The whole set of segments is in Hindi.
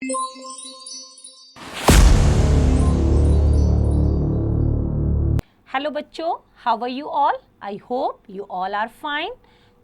हेलो बच्चों, how are you all? I hope you all are fine.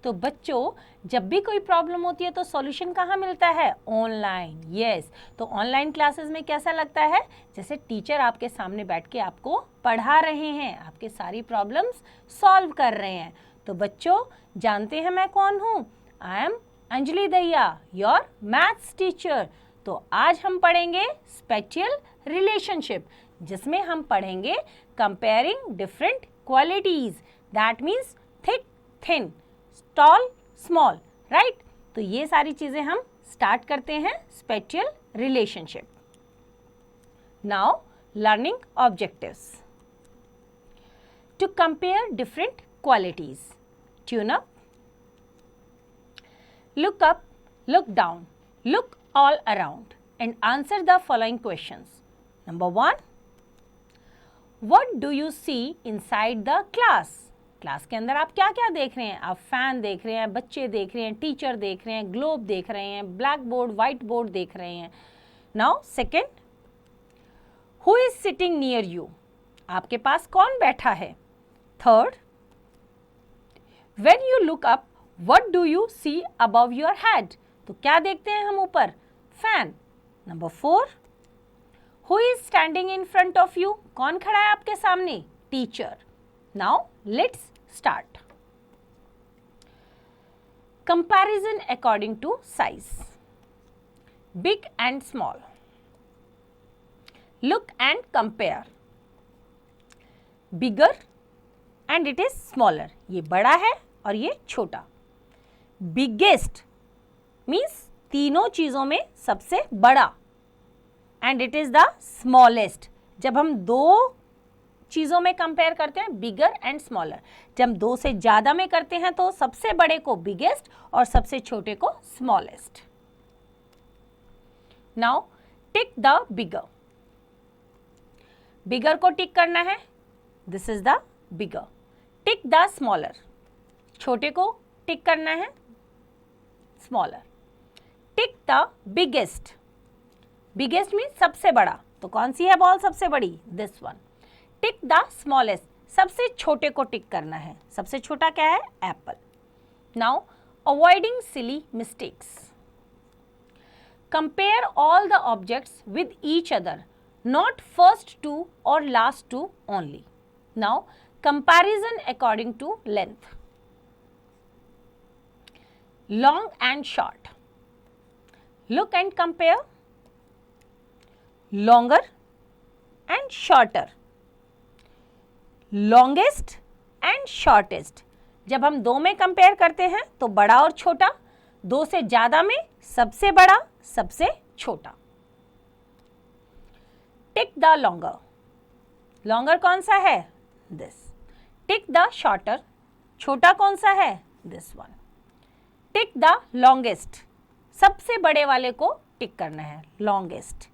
तो बच्चों, जब भी कोई प्रॉब्लम होती है तो सॉल्यूशन कहाँ मिलता है? ऑनलाइन। यस, तो ऑनलाइन क्लासेस में कैसा लगता है? जैसे टीचर आपके सामने बैठ के आपको पढ़ा रहे हैं, आपके सारी प्रॉब्लम्स सॉल्व कर रहे हैं। तो बच्चों, जानते हैं मैं कौन हूँ? I am Anjali Dahiya, your maths teacher. तो आज हम पढ़ेंगे स्पेशल रिलेशनशिप, जिसमें हम पढ़ेंगे comparing different qualities. That means thick thin, tall small, right? तो ये सारी चीजें हम स्टार्ट करते हैं special relationship. Now learning objectives. To compare different qualities, tune up, look up, look down, look all around and answer the following questions. Number 1, what do you see inside the class? Class के अंदर आप क्या क्या देख रहे हैं? आप फैन देख रहे हैं, बच्चे देख रहे हैं, टीचर देख रहे हैं, ग्लोब देख रहे हैं, ब्लैक बोर्ड, व्हाइट बोर्ड देख रहे हैं। Now second, who is sitting near you? आपके पास कौन बैठा है? Third, when you look up, What do you see above your head? तो क्या देखते हैं हम ऊपर? Fan. Number 4, Who is standing in front of you? कौन खड़ा है आपके सामने? Teacher. Now let's start. Comparison according to size. Big and small. Look and compare. Bigger and it is smaller. ये बड़ा है और ये छोटा। बिगेस्ट मीन्स तीनों चीजों में सबसे बड़ा, and it is the smallest. जब हम दो चीजों में कंपेयर करते हैं, बिगर एंड स्मॉलर, जब दो से ज्यादा में करते हैं तो सबसे बड़े को बिगेस्ट और सबसे छोटे को smallest. Now tick the bigger. Bigger को टिक करना है, this is the bigger. Tick the smaller, छोटे को टिक करना है, smaller. Tick the biggest. Biggest means सबसे बड़ा, तो कौन सी है बॉल सबसे बड़ी? This one. Tick the smallest, सबसे छोटे को टिक करना है। सबसे छोटा क्या है? Apple. Now avoiding silly mistakes. Compare all the objects with each other, not first two और last two only. Now comparison according to length. Long and short. Look and compare. Longer and shorter. Longest and shortest. जब हम दो में कंपेयर करते हैं तो बड़ा और छोटा, दो से ज्यादा में सबसे बड़ा, सबसे छोटा। Tick the longer. Longer कौन सा है? This. Tick the shorter. छोटा कौन सा है? This one. Tick the longest, सबसे बड़े वाले को टिक करना है, लॉन्गेस्ट।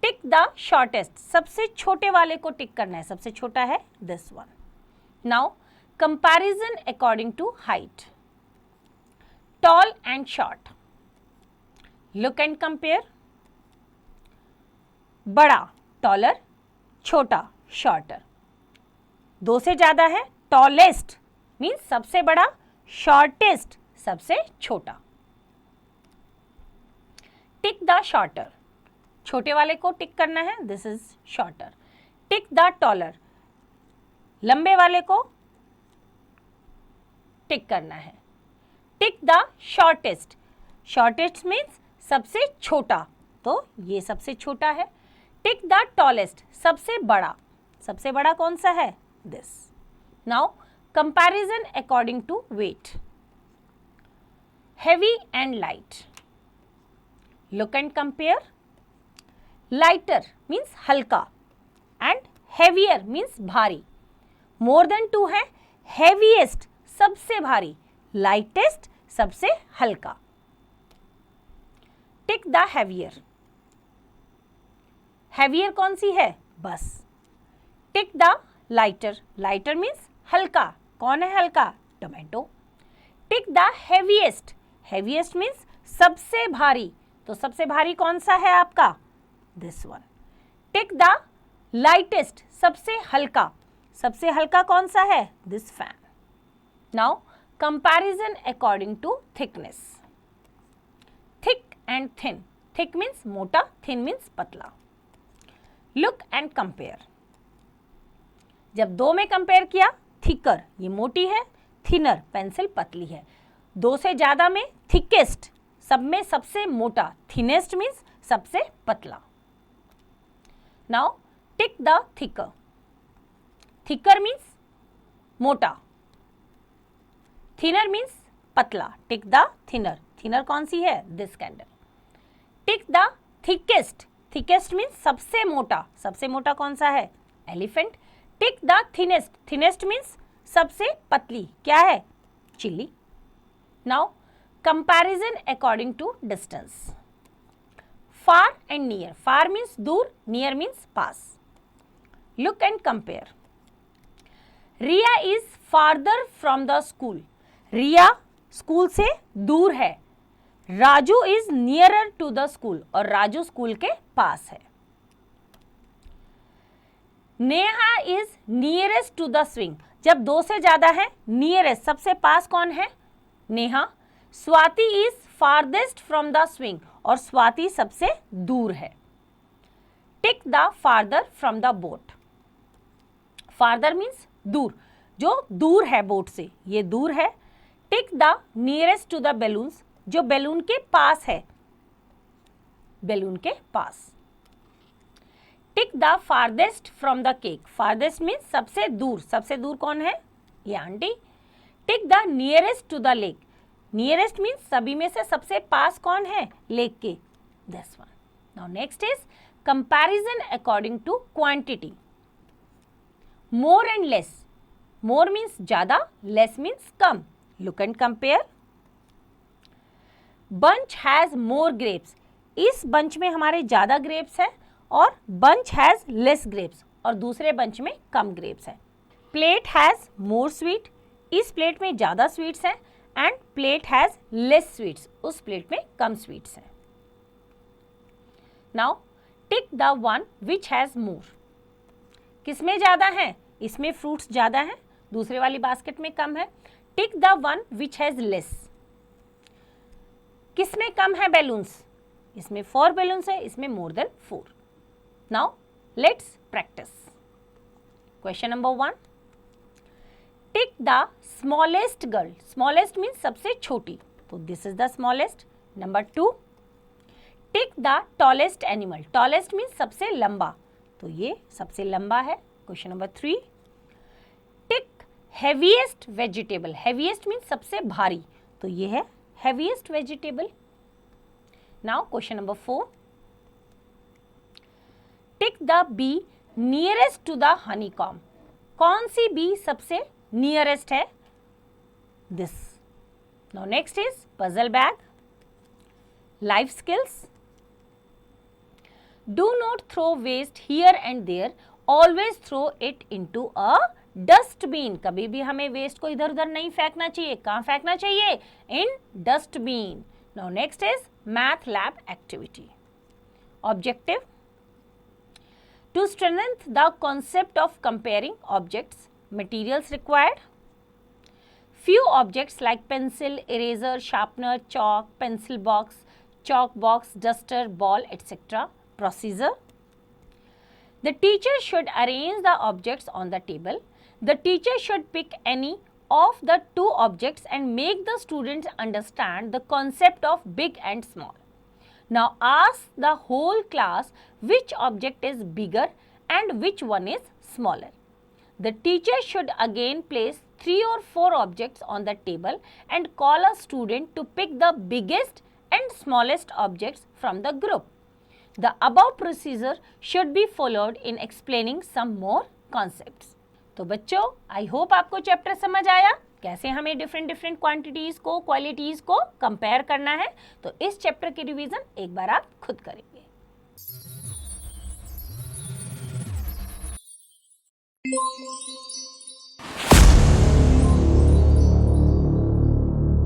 टिक द शॉर्टेस्ट, सबसे छोटे वाले को टिक करना है, सबसे छोटा है this one. Now comparison according to height. Tall and short. Look and compare. बड़ा टॉलर, छोटा शॉर्टर। दो से ज्यादा है, टॉलेस्ट मीन्स सबसे बड़ा, शॉर्टेस्ट सबसे छोटा। टिक द शॉर्टर, छोटे वाले को टिक करना है, this is shorter. Tick the taller, लंबे वाले को टिक करना है। Tick the shortest, shortest means सबसे छोटा, तो ये सबसे छोटा है। टिक द टॉलेस्ट, सबसे बड़ा कौन सा है? This. Now comparison according to weight. Heavy and light. Look and compare. Lighter means हल्का and heavier means भारी। More than 2 है, heaviest सबसे भारी, lightest सबसे हल्का। Tick the heavier. Heavier कौन सी है? बस। Tick the lighter. Lighter means हल्का, कौन है हल्का? Tomato. Tick the heaviest. Heaviest means सबसे भारी, तो सबसे भारी कौन सा है आपका? This one. Tick the lightest, सबसे हल्का कौन सा है? This fan. Now comparison according to thickness. Thick and thin. Thick means मोटा, थिन मीन्स पतला. Look and compare. जब दो में कंपेयर किया, थिकर ये मोटी है, थिनर पेंसिल पतली है. दो से ज्यादा में थिकेस्ट, सब में सबसे मोटा, थिनेस्ट मीन्स सबसे पतला. Now tick the thicker. Thicker means मोटा, थिनर मीन्स पतला. Tick the thinner. थिनर कौन सी है? This candle. Tick the thickest. Thickest means सबसे मोटा. सबसे मोटा कौन सा है? Elephant. Tick the thinnest. Thinnest means सबसे पतली. क्या है? Chilli. Now comparison according to distance. Far and near. Far means दूर, नियर मीन्स पास. Look and compare. Riya is farther from the school. Riya school से दूर है. Raju is nearer to the school, और राजू स्कूल के पास है. Neha is nearest to the swing. जब दो से ज्यादा है, नियरेस्ट सबसे पास कौन है? Neha. Swati is farthest from the swing, और स्वाति सबसे दूर है. Tick the farther from the boat. Farther means दूर, जो दूर है बोट से, ये दूर है. Tick the nearest to the balloons. जो बैलून के पास है, बैलून के पास. Tick the farthest from the cake. Farthest means सबसे दूर. सबसे दूर कौन है? ये aunty. Tick the nearest to the lake. Nearest means सभी में से सबसे पास कौन है? लेक के. This one. Now next is comparison according to quantity. More and less. More means ज्यादा, लेस मीन्स कम. Look and compare. Bunch has more grapes. इस बंच में हमारे ज्यादा ग्रेप्स है, और बंच हैज लेस ग्रेप्स, और दूसरे बंच में कम ग्रेप्स है. Plate has more sweet. इस प्लेट में ज्यादा स्वीट्स हैं, end plate has less sweets. उस प्लेट में कम स्वीट्स हैं. Now tick the one which has more. किसमें ज्यादा है? इसमें फ्रूट्स ज्यादा हैं, दूसरे वाली बास्केट में कम है. Tick the one which has less. किसमें कम है बैलून्स? इसमें 4 बैलून्स है, इसमें more than 4. Now let's practice. Question number 1. Tick the smallest girl. Smallest means सबसे छोटी, तो this is the smallest. Number 2. Tick the tallest animal. Tallest means सबसे लंबा, तो ये सबसे लंबा है. Question number 3. टिक हेवीएस्ट वेजिटेबल. हेवीएस्ट मीन्स सबसे भारी, तो ये है heaviest vegetable. Now question number 4. Tick the bee nearest to the honeycomb. कौन सी बी सबसे नियरेस्ट है? This. Now next is puzzle bag. Life skills. Do not throw waste here and there. Always throw it into a dustbin. कभी भी हमें वेस्ट को इधर उधर नहीं फेंकना चाहिए. कहाँ फेंकना चाहिए? In dustbin. Now next is math lab activity. Objective. To strengthen the concept of comparing objects. Materials required. Few objects like pencil, eraser, sharpener, chalk, pencil box, chalk box, duster, ball, etc. Procedure. The teacher should arrange the objects on the table. The teacher should pick any of the 2 objects and make the students understand the concept of big and small. Now ask the whole class which object is bigger and which one is smaller. The teacher should again place 3 or 4 objects on the table and call a student to pick the biggest and smallest objects from the group. The above procedure should be followed in explaining some more concepts. तो बच्चों, आई होप आपको चैप्टर समझ आया, कैसे हमें डिफरेंट क्वांटिटीज को, क्वालिटीज को कंपेयर करना है. तो इस चैप्टर की रिवीजन एक बार आप खुद करेंगे.